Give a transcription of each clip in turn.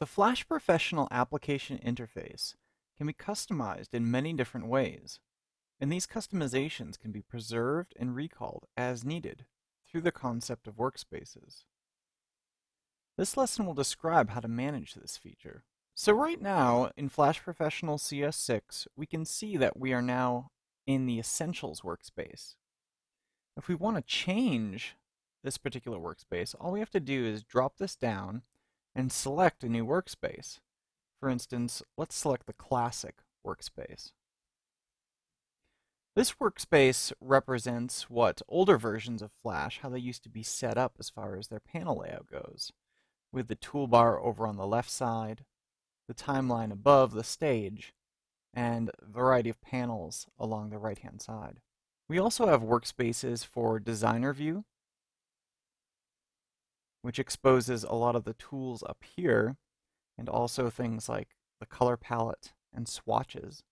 The Flash Professional application interface can be customized in many different ways, and these customizations can be preserved and recalled as needed through the concept of workspaces. This lesson will describe how to manage this feature. So right now, in Flash Professional CS6, we can see that we are now in the Essentials workspace. If we want to change this particular workspace, all we have to do is drop this down and select a new workspace. For instance, let's select the Classic workspace. This workspace represents what older versions of Flash, how they used to be set up as far as their panel layout goes, with the toolbar over on the left side, the timeline above the stage, and a variety of panels along the right-hand side. We also have workspaces for Designer View, which exposes a lot of the tools up here, and also things like the color palette and swatches.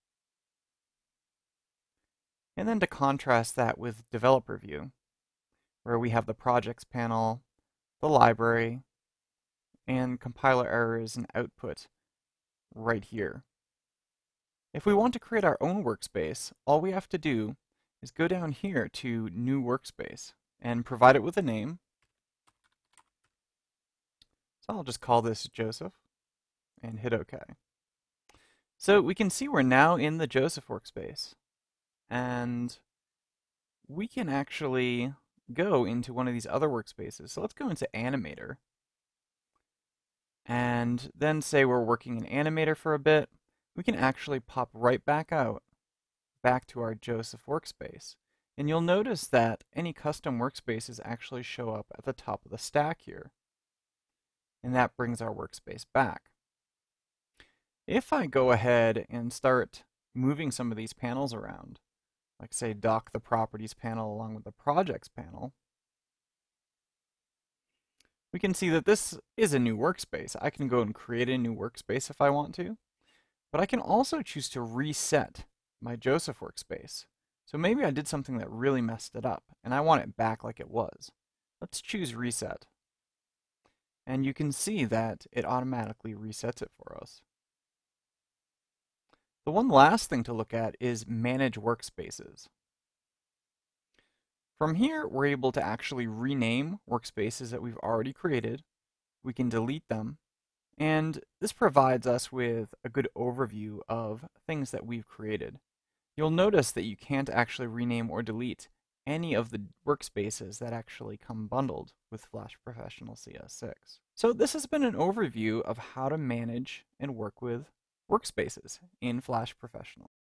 And then to contrast that with Developer View, where we have the Projects panel, the library, and compiler errors and output right here. If we want to create our own workspace, all we have to do is go down here to New Workspace and provide it with a name. So I'll just call this Joseph and hit OK. So we can see we're now in the Joseph workspace, and we can actually go into one of these other workspaces. So let's go into Animator, and then say we're working in Animator for a bit. We can actually pop right back out, back to our Joseph workspace. And you'll notice that any custom workspaces actually show up at the top of the stack here. And that brings our workspace back. If I go ahead and start moving some of these panels around, like say dock the Properties panel along with the Projects panel, we can see that this is a new workspace. I can go and create a new workspace if I want to, but I can also choose to reset my Joseph workspace. So maybe I did something that really messed it up, and I want it back like it was. Let's choose Reset. And you can see that it automatically resets it for us. The one last thing to look at is Manage Workspaces. From here, we're able to actually rename workspaces that we've already created. We can delete them, and this provides us with a good overview of things that we've created. You'll notice that you can't actually rename or delete any of the workspaces that actually come bundled with Flash Professional CS6. So this has been an overview of how to manage and work with workspaces in Flash Professional.